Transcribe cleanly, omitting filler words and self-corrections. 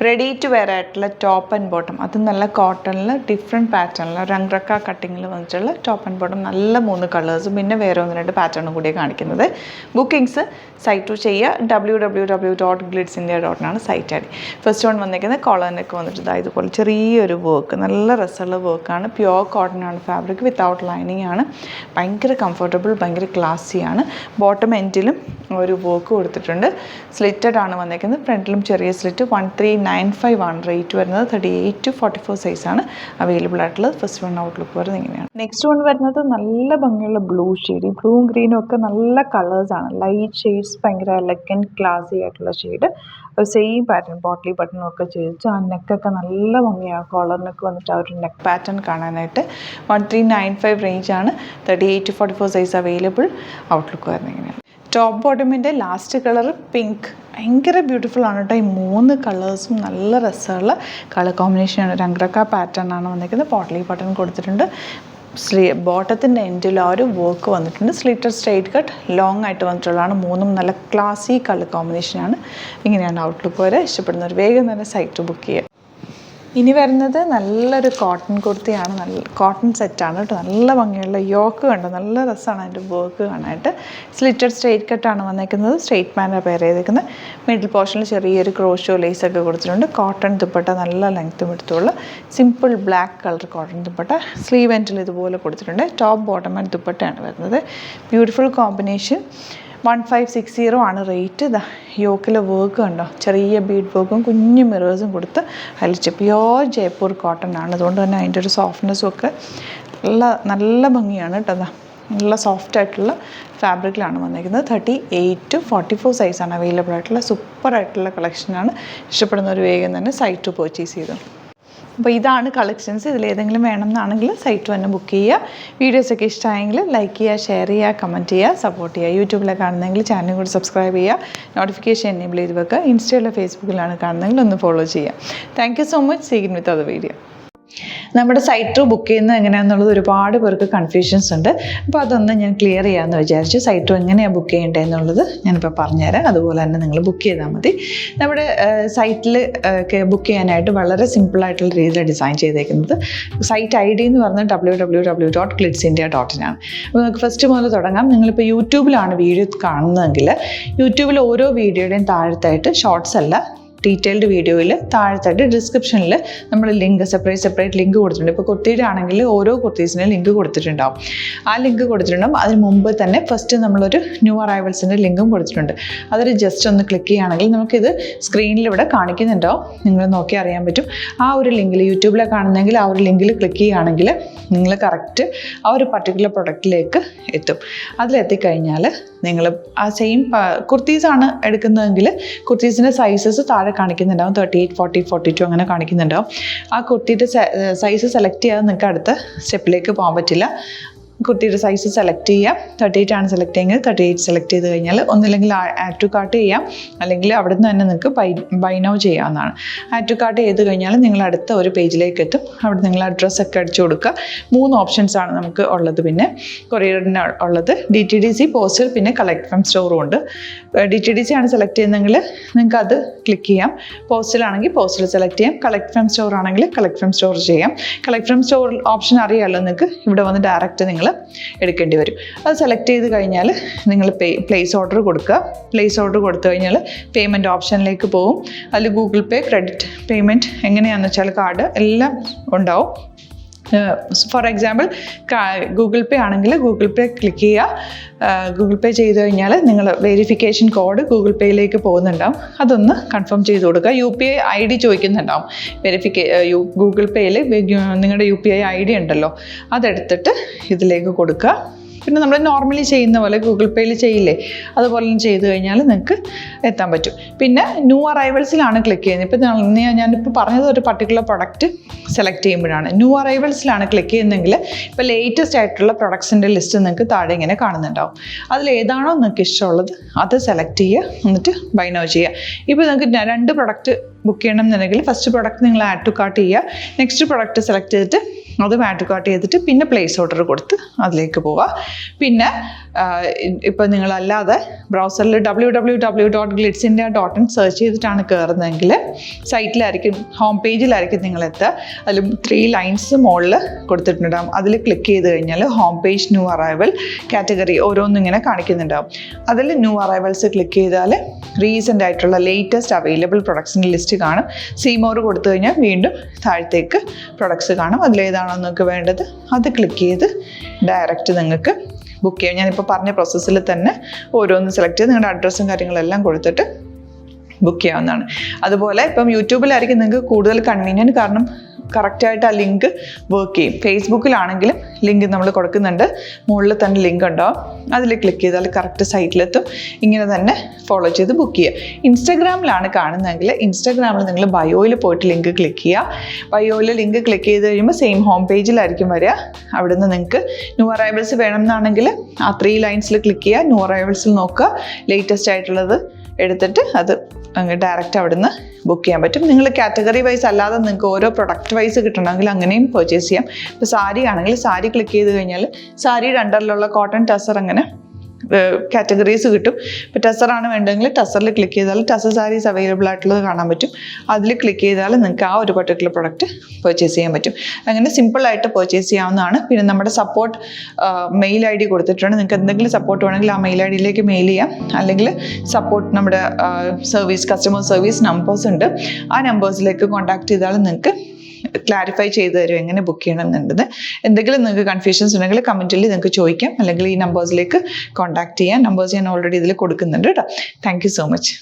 Ready to wear ആയിട്ടുള്ള top and bottom, അത് നല്ല കോട്ടണിൽ ഡിഫറെൻറ്റ് പാറ്റേണിൽ രംഗ്രക്ക കട്ടിങ്ങിൽ വന്നിട്ടുള്ള ടോപ്പ് ആൻഡ് ബോട്ടം, നല്ല 3 കളേഴ്സും പിന്നെ വേറെ 1-2 പാറ്റേണും കൂടിയാണ് കാണിക്കുന്നത്. ബുക്കിംഗ്സ് സൈറ്റ് ടു ചെയ്യുക. www.glitzindia.in സൈറ്റ് ഐ ഡി. ഫസ്റ്റ് വൺ വന്നിരിക്കുന്നത് കോളറിനൊക്കെ വന്നിട്ട് ഇതുപോലെ ചെറിയൊരു വർക്ക്, നല്ല രസമുള്ള വർക്കാണ്. പ്യുവർ കോട്ടൺ ആണ് ഫാബ്രിക്, വിത്തൗട്ട് ലൈനിങ് ആണ്. ഭയങ്കര കംഫർട്ടബിൾ, ഭയങ്കര ക്ലാസ്സിയാണ്. ബോട്ടം എൻഡിലും ഒരു വർക്ക് കൊടുത്തിട്ടുണ്ട്. സ്ലിറ്റഡ് ആണ് വന്നിരിക്കുന്നത്. ഫ്രണ്ടിലും ചെറിയ സ്ലിറ്റ്. 1395 ആണ് റേറ്റ് വരുന്നത്. 38 to 44 സൈസാണ് അവൈലബിൾ ആയിട്ടുള്ളത്. ഫസ്റ്റ് വൺ ഔട്ട്ലുക്ക് വരുന്നത് ഇങ്ങനെയാണ്. നെക്സ്റ്റ് വൺ വരുന്നത് നല്ല ഭംഗിയുള്ള ബ്ലൂ ഷെയ്ഡ്. ബ്ലൂവും ഗ്രീനും ഒക്കെ നല്ല കളേഴ്സാണ്, ലൈറ്റ് ഷെയ്ഡ്സ്, ഭയങ്കര എലഗൻറ്റ് ക്ലാസി ആയിട്ടുള്ള ഷെയ്ഡ്. സെയിം പാറ്റേൺ ബോട്ടിലി ബട്ടണും ഒക്കെ ചെയ്തിട്ട് ആ നെക്കൊക്കെ നല്ല ഭംഗിയാണ്. കോളറിനൊക്കെ വന്നിട്ട് ആ ഒരു നെക്ക് പാറ്റേൺ കാണാനായിട്ട്. 1395 റേഞ്ചാണ്. 38 to 44 സൈസ് അവൈലബിൾ. ഔട്ട്ലുക്ക് വരുന്നത് ഇങ്ങനെയാണ്. ടോപ്പ് ബോട്ടമിൻ്റെ ലാസ്റ്റ് കളർ പിങ്ക്, ഭയങ്കര ബ്യൂട്ടിഫുൾ ആണ് കേട്ടോ. ഈ 3 കളേഴ്സും നല്ല രസമുള്ള കളർ കോമ്പിനേഷനാണ്. രംഗ്രക്ക പാറ്റേൺ ആണ് വന്നിരിക്കുന്നത്. പോട്ട്ലി ബട്ടൺ കൊടുത്തിട്ടുണ്ട്. ബോട്ടത്തിൻ്റെ എൻഡിൽ ആ ഒരു വർക്ക് വന്നിട്ടുണ്ട്. സ്ലിറ്റഡ് സ്ട്രെയിറ്റ് കട്ട് ലോങ് ആയിട്ട് വന്നിട്ടുള്ളതാണ്. 3ഉം നല്ല ക്ലാസി കളർ കോമ്പിനേഷനാണ്. ഇങ്ങനെയാണ് ഔട്ട്ലുക്ക് വരെ. ഇഷ്ടപ്പെടുന്നവർ വേഗം തന്നെ സൈറ്റ് ബുക്ക് ചെയ്യുക. ഇനി വരുന്നത് നല്ലൊരു കോട്ടൺ കുർത്തിയാണ്. നല്ല കോട്ടൺ സെറ്റാണ് കേട്ടോ. നല്ല ഭംഗിയുള്ള യോക്ക് കണ്ടോ, നല്ല രസമാണ് അതിൻ്റെ വർക്ക് കാണാനായിട്ട്. സ്ലിറ്റഡ് സ്ട്രെയിറ്റ് കട്ടാണ് വന്നിരിക്കുന്നത്. സ്ട്രെയിറ്റ് പാൻ്റ് പെയർ ചെയ്തിരിക്കുന്നത്. മിഡിൽ പോർഷനിൽ ചെറിയൊരു ക്രോഷോ ലേസൊക്കെ കൊടുത്തിട്ടുണ്ട്. കോട്ടൺ ദുപ്പട്ട, നല്ല ലെങ്ത്തും എടുത്തുള്ള simple black colour cotton dupatta. Sleeve എൻഡിൽ ഇതുപോലെ കൊടുത്തിട്ടുണ്ട്. ടോപ്പ് ബോട്ടം ആൻഡ് ദുപ്പട്ടയാണ് വരുന്നത്. Beautiful combination. 1560 ആണ് റേറ്റ്. യോക്കിലെ വർക്ക് കണ്ടോ, ചെറിയ ബീഡ് വർക്കും കുഞ്ഞു മിറേഴ്സും കൊടുത്ത് അലിച്ച് പ്യോർ ജയ്പൂർ കോട്ടൺ ആണ്. അതുകൊണ്ട് തന്നെ അതിൻ്റെ ഒരു സോഫ്റ്റ്നെസ്സും ഒക്കെ നല്ല ഭംഗിയാണ് കേട്ടോ. നല്ല സോഫ്റ്റ് ആയിട്ടുള്ള ഫാബ്രിക്കിലാണ് വന്നിരിക്കുന്നത്. 38 to 44 സൈസാണ് അവൈലബിൾ ആയിട്ടുള്ള സൂപ്പറായിട്ടുള്ള കളക്ഷനാണ്. ഇഷ്ടപ്പെടുന്നവർ വേഗം തന്നെ സൈറ്റ് പർച്ചേസ് ചെയ്തു. അപ്പോൾ ഇതാണ് കളക്ഷൻസ്. ഇതിലേതെങ്കിലും വേണമെന്നാണെങ്കിൽ സൈറ്റ് തന്നെ ബുക്ക് ചെയ്യുക. വീഡിയോസൊക്കെ ഇഷ്ടമായെങ്കിൽ ലൈക്ക് ചെയ്യുക, ഷെയർ ചെയ്യുക, കമൻറ്റ് ചെയ്യുക, സപ്പോർട്ട് ചെയ്യുക. യൂട്യൂബിലെ കാണുന്നെങ്കിൽ ചാനൽ കൂടി സബ്സ്ക്രൈബ് ചെയ്യുക, നോട്ടിഫിക്കേഷൻ എനേബിൾ ചെയ്ത് വെക്കുക. ഇൻസ്റ്റയിലോ ഫേസ്ബുക്കിലാണ് കാണുന്നെങ്കിൽ ഒന്ന് ഫോളോ ചെയ്യുക. Thank you so much. See you with other video. നമ്മുടെ സൈറ്റ് ബുക്ക് ചെയ്യുന്നത് എങ്ങനെയാണെന്നുള്ളത് ഒരുപാട് പേർക്ക് കൺഫ്യൂഷൻസ് ഉണ്ട്. അപ്പോൾ അതൊന്ന് ഞാൻ ക്ലിയർ ചെയ്യാമെന്ന് വിചാരിച്ചു. സൈറ്റ് എങ്ങനെയാണ് ബുക്ക് ചെയ്യേണ്ടതെന്നുള്ളത് ഞാനിപ്പോൾ പറഞ്ഞുതരാം. അതുപോലെ തന്നെ നിങ്ങൾ ബുക്ക് ചെയ്താൽ മതി. നമ്മുടെ സൈറ്റിൽ ബുക്ക് ചെയ്യാനായിട്ട് വളരെ സിമ്പിളായിട്ടുള്ള രീതിയിൽ ഡിസൈൻ ചെയ്തേക്കുന്നത്. സൈറ്റ് ഐ ഡി എന്ന് പറഞ്ഞാൽ www.glitzindia.in ആണ്. അപ്പോൾ നമുക്ക് ഫസ്റ്റ് മുതൽ തുടങ്ങാം. നിങ്ങളിപ്പോൾ യൂട്യൂബിലാണ് വീഡിയോ കാണുന്നതെങ്കിൽ യൂട്യൂബിൽ ഓരോ വീഡിയോയുടെയും താഴത്തായിട്ട് ഷോർട്സ് അല്ല, ഡീറ്റെയിൽഡ് വീഡിയോയിൽ താഴത്തായിട്ട് ഡിസ്ക്രിപ്ഷനിൽ നമ്മൾ ലിങ്ക് സെപ്പറേറ്റ് ലിങ്ക് കൊടുത്തിട്ടുണ്ട്. ഇപ്പോൾ കുർത്തിയുടെ ആണെങ്കിൽ ഓരോ കുർത്തീസിനും ലിങ്ക് കൊടുത്തിട്ടുണ്ടാവും. ആ ലിങ്ക് കൊടുത്തിട്ടുണ്ടാവും. അതിന് മുമ്പ് തന്നെ ഫസ്റ്റ് നമ്മളൊരു ന്യൂ അറൈവൽസിൻ്റെ ലിങ്കും കൊടുത്തിട്ടുണ്ട്. അതൊരു ജസ്റ്റ് ഒന്ന് ക്ലിക്ക് ചെയ്യുകയാണെങ്കിൽ നമുക്കിത് സ്ക്രീനിൽ ഇവിടെ കാണിക്കുന്നുണ്ടാവും. നിങ്ങൾ നോക്കി അറിയാൻ പറ്റും. ആ ഒരു ലിങ്കിൽ യൂട്യൂബിലെ കാണുന്നെങ്കിൽ ആ ഒരു ലിങ്കിൽ ക്ലിക്ക് ചെയ്യുകയാണെങ്കിൽ നിങ്ങൾ കറക്റ്റ് ആ ഒരു പർട്ടിക്കുലർ പ്രൊഡക്റ്റിലേക്ക് എത്തും. അതിലെത്തിക്കഴിഞ്ഞാൽ നിങ്ങൾ ആ സെയിം കുർത്തീസാണ് എടുക്കുന്നതെങ്കിൽ കുർത്തീസിൻ്റെ സൈസസ് താഴെ കാണിക്കുന്നുണ്ടാവും. 38, 40, 42 അങ്ങനെ കാണിക്കുന്നുണ്ടാവും. ആ കുർത്തിയുടെ സൈസ് സെലക്ട് ചെയ്യാതെ നിങ്ങൾക്ക് അടുത്ത സ്റ്റെപ്പിലേക്ക് പോകാൻ പറ്റില്ല. കുർത്തിയുടെ സൈസ് സെലക്ട് ചെയ്യാം. 38 ആണ് സെലക്ട് ചെയ്യുന്നത്. 38 സെലക്ട് ചെയ്ത് കഴിഞ്ഞാൽ ഒന്നില്ലെങ്കിൽ ആഡ് ടു കാർട്ട് ചെയ്യാം, അല്ലെങ്കിൽ അവിടെ നിന്ന് തന്നെ നിങ്ങൾക്ക് ബൈ നൗ ചെയ്യാവുന്നതാണ്. ആഡ് ടു കാർട്ട് ചെയ്ത് കഴിഞ്ഞാൽ നിങ്ങൾ അടുത്ത ഒരു പേജിലേക്ക് എത്തും. അവിടെ നിങ്ങൾ അഡ്രസ്സൊക്കെ അടിച്ചു കൊടുക്കുക. 3 ഓപ്ഷൻസാണ് നമുക്ക് ഉള്ളത്. പിന്നെ കൊറിയറിന് ഉള്ളത് DTDC, പോസ്റ്റൽ, പിന്നെ കളക്ട് ഫ്രം സ്റ്റോറും ഉണ്ട്. DTDC ആണ് സെലക്ട് ചെയ്യുന്നതെങ്കിൽ നിങ്ങൾക്ക് അത് ക്ലിക്ക് ചെയ്യാം. പോസ്റ്റലാണെങ്കിൽ പോസ്റ്റൽ സെലക്ട് ചെയ്യാം. കളക്ട് ഫ്രം സ്റ്റോർ ആണെങ്കിൽ കളക്ട് ഫ്രം സ്റ്റോർ ചെയ്യാം. കളക്ട് ഫ്രം സ്റ്റോർ ഓപ്ഷൻ അറിയാമല്ലോ നിങ്ങൾക്ക്. ഇവിടെ വന്ന് ഡയറക്റ്റ് നിങ്ങൾ എടുക്കേണ്ടി വരും. അത് സെലക്ട് ചെയ്ത് കഴിഞ്ഞാൽ നിങ്ങൾ പ്ലേസ് ഓർഡർ കൊടുക്കുക. പ്ലേസ് ഓർഡർ കൊടുത്തു കഴിഞ്ഞാൽ പേയ്മെൻറ്റ് ഓപ്ഷനിലേക്ക് പോകും. അതിൽ ഗൂഗിൾ പേ, ക്രെഡിറ്റ് പേയ്മെൻറ്റ് എങ്ങനെയാണെന്ന് വെച്ചാൽ കാർഡ് എല്ലാം ഉണ്ടാവും. ഫോർ എക്സാമ്പിൾ ഗൂഗിൾ പേ ആണെങ്കിൽ ഗൂഗിൾ പേ ക്ലിക്ക് ചെയ്യുക. ഗൂഗിൾ പേ ചെയ്ത് കഴിഞ്ഞാൽ നിങ്ങൾ വെരിഫിക്കേഷൻ കോഡ് ഗൂഗിൾ പേയിലേക്ക് പോകുന്നുണ്ടാവും. അതൊന്ന് കൺഫേം ചെയ്ത് കൊടുക്കുക. UPI ID ചോദിക്കുന്നുണ്ടാവും. ഗൂഗിൾ പേയിൽ നിങ്ങളുടെ UPI ID ഉണ്ടല്ലോ, അതെടുത്തിട്ട് ഇതിലേക്ക് കൊടുക്കുക. പിന്നെ നമ്മൾ നോർമലി ചെയ്യുന്ന പോലെ ഗൂഗിൾ പേയിൽ ചെയ്യില്ലേ, അതുപോലെ ചെയ്ത് കഴിഞ്ഞാൽ നിങ്ങൾക്ക് എത്താൻ പറ്റും. പിന്നെ ന്യൂ അറൈവൽസിലാണ് ക്ലിക്ക് ചെയ്യുന്നത്. ഇപ്പോൾ ഞാനിപ്പോൾ പറഞ്ഞത് ഒരു പർട്ടിക്കുലർ പ്രൊഡക്റ്റ് സെലക്ട് ചെയ്യുമ്പോഴാണ്. ന്യൂ അറൈവൽസിലാണ് ക്ലിക്ക് ചെയ്യുന്നതെങ്കിൽ ഇപ്പോൾ ലേറ്റസ്റ്റ് ആയിട്ടുള്ള പ്രൊഡക്ട്സിൻ്റെ ലിസ്റ്റ് നിങ്ങൾക്ക് താഴെ ഇങ്ങനെ കാണുന്നുണ്ടാവും. അതിലേതാണോ നിങ്ങൾക്ക് ഇഷ്ടമുള്ളത് അത് സെലക്ട് ചെയ്യുക, എന്നിട്ട് ബൈ നൗ ചെയ്യുക. ഇപ്പോൾ നിങ്ങൾക്ക് 2 പ്രൊഡക്റ്റ് ബുക്ക് ചെയ്യണം എന്നുണ്ടെങ്കിൽ ഫസ്റ്റ് പ്രൊഡക്റ്റ് നിങ്ങൾ ആഡ് ടു കാർട്ട് ചെയ്യുക. നെക്സ്റ്റ് പ്രൊഡക്റ്റ് സെലക്ട് ചെയ്തിട്ട് അതും ആഡ് ടു കാർട്ട് ചെയ്തിട്ട് പിന്നെ പ്ലേസ് ഓർഡർ കൊടുത്ത് അതിലേക്ക് പോവുക. പിന്നെ ഇപ്പോൾ നിങ്ങളല്ലാതെ ബ്രൗസറിൽ www.glitzindia.in സെർച്ച് ചെയ്തിട്ടാണ് കയറുന്നതെങ്കിൽ സൈറ്റിലായിരിക്കും, ഹോം പേജിലായിരിക്കും നിങ്ങളെത്തുക. അതിൽ 3 ലൈൻസ് മുകളിൽ കൊടുത്തിട്ടുണ്ടാകും. അതിൽ ക്ലിക്ക് ചെയ്ത് കഴിഞ്ഞാൽ home page, new arrival, category ഓരോന്നും ഇങ്ങനെ കാണിക്കുന്നുണ്ടാവും. അതിൽ ന്യൂ അറൈവൽസ് ക്ലിക്ക് ചെയ്താൽ റീസെൻ്റ് ആയിട്ടുള്ള ലേറ്റസ്റ്റ് അവൈലബിൾ പ്രൊഡക്ട്സിൻ്റെ ലിസ്റ്റ് കാണും. സീമോർ കൊടുത്തു കഴിഞ്ഞാൽ വീണ്ടും താഴത്തേക്ക് പ്രൊഡക്ട്സ് കാണും. അതിലേതാണോ നിങ്ങൾക്ക് വേണ്ടത് അത് ക്ലിക്ക് ചെയ്ത് ഡയറക്റ്റ് നിങ്ങൾക്ക് ബുക്ക് ചെയ്യാം. ഞാനിപ്പോൾ പറഞ്ഞ പ്രോസസ്സിൽ തന്നെ ഓരോന്ന് സെലക്ട് ചെയ്ത് നിങ്ങളുടെ അഡ്രസ്സും കാര്യങ്ങളെല്ലാം കൊടുത്തിട്ട് ബുക്ക് ചെയ്യാവുന്നതാണ്. അതുപോലെ ഇപ്പം യൂട്യൂബിലായിരിക്കും നിങ്ങൾക്ക് കൂടുതൽ കൺവീനിയൻറ്റ്, കാരണം കറക്റ്റായിട്ട് ആ ലിങ്ക് വർക്ക് ചെയ്യും. ഫേസ്ബുക്കിലാണെങ്കിലും ലിങ്ക് നമ്മൾ കൊടുക്കുന്നുണ്ട്, മുകളിൽ തന്നെ ലിങ്ക് ഉണ്ടാവും. അതിൽ ക്ലിക്ക് ചെയ്താൽ കറക്റ്റ് സൈറ്റിലെത്തും. ഇങ്ങനെ തന്നെ ഫോളോ ചെയ്ത് ബുക്ക് ചെയ്യുക. ഇൻസ്റ്റാഗ്രാമിലാണ് കാണുന്നതെങ്കിൽ ഇൻസ്റ്റാഗ്രാമിൽ നിങ്ങൾ ബയോയിൽ പോയിട്ട് ലിങ്ക് ക്ലിക്ക് ചെയ്യുക. ബയോയിൽ ലിങ്ക് ക്ലിക്ക് ചെയ്ത് കഴിയുമ്പോൾ സെയിം ഹോം പേജിലായിരിക്കും വരിക. അവിടുന്ന് നിങ്ങൾക്ക് ന്യൂ അറൈവൽസ് വേണമെന്നാണെങ്കിൽ ആ 3 ലൈൻസിൽ ക്ലിക്ക് ചെയ്യുക. ന്യൂ അറൈവൽസിൽ നോക്കുക, ലേറ്റസ്റ്റ് ആയിട്ടുള്ളത് എടുത്തിട്ട് അത് അങ്ങ് ഡയറക്റ്റ് അവിടുന്ന് ബുക്ക് ചെയ്യാൻ പറ്റും. നിങ്ങൾ കാറ്റഗറി വൈസ് അല്ലാതെ നിങ്ങൾക്ക് ഓരോ പ്രൊഡക്റ്റ് വൈസ് കിട്ടണമെങ്കിൽ അങ്ങനെയും പർച്ചേസ് ചെയ്യാം. ഇപ്പോൾ സാരി ആണെങ്കിൽ സാരി ക്ലിക്ക് ചെയ്ത് കഴിഞ്ഞാൽ സാരിയുടെ അണ്ടറിലുള്ള കോട്ടൺ ടസർ അങ്ങനെ കാറ്റഗറീസ് കിട്ടും. ഇപ്പോൾ ടസറാണ് വേണ്ടതെങ്കിൽ ടസറിൽ ക്ലിക്ക് ചെയ്താൽ ടസർ സാരീസ് അവൈലബിൾ ആയിട്ടുള്ളത് കാണാൻ പറ്റും. അതിൽ ക്ലിക്ക് ചെയ്താൽ നിങ്ങൾക്ക് ആ ഒരു പർട്ടിക്കുലർ പ്രൊഡക്റ്റ് പർച്ചേസ് ചെയ്യാൻ പറ്റും. അങ്ങനെ സിമ്പിളായിട്ട് പർച്ചേസ് ചെയ്യാവുന്നതാണ്. പിന്നെ നമ്മുടെ സപ്പോർട്ട് മെയിൽ ID കൊടുത്തിട്ടുണ്ട്. നിങ്ങൾക്ക് എന്തെങ്കിലും സപ്പോർട്ട് വേണമെങ്കിൽ ആ മെയിൽ IDയിലേക്ക് മെയിൽ ചെയ്യാം. അല്ലെങ്കിൽ സപ്പോർട്ട് നമ്മുടെ കസ്റ്റമർ സർവീസ് നമ്പേഴ്സ് ഉണ്ട്. ആ നമ്പേഴ്സിലേക്ക് കോൺടാക്ട് ചെയ്താൽ നിങ്ങൾക്ക് ക്ലാരിഫൈ ചെയ്ത് തരും എങ്ങനെ ബുക്ക് ചെയ്യണം എന്നുള്ളത്. എന്തെങ്കിലും നിങ്ങൾക്ക് കൺഫ്യൂഷൻസ് ഉണ്ടെങ്കിൽ കമൻറ്റിൽ നിങ്ങൾക്ക് ചോദിക്കാം, അല്ലെങ്കിൽ ഈ നമ്പേഴ്സിലേക്ക് കോൺടാക്ട് ചെയ്യാം. നമ്പേഴ്സ് ഞാൻ ഓൾറെഡി ഇതിൽ കൊടുക്കുന്നുണ്ട് കേട്ടോ. Thank you so much.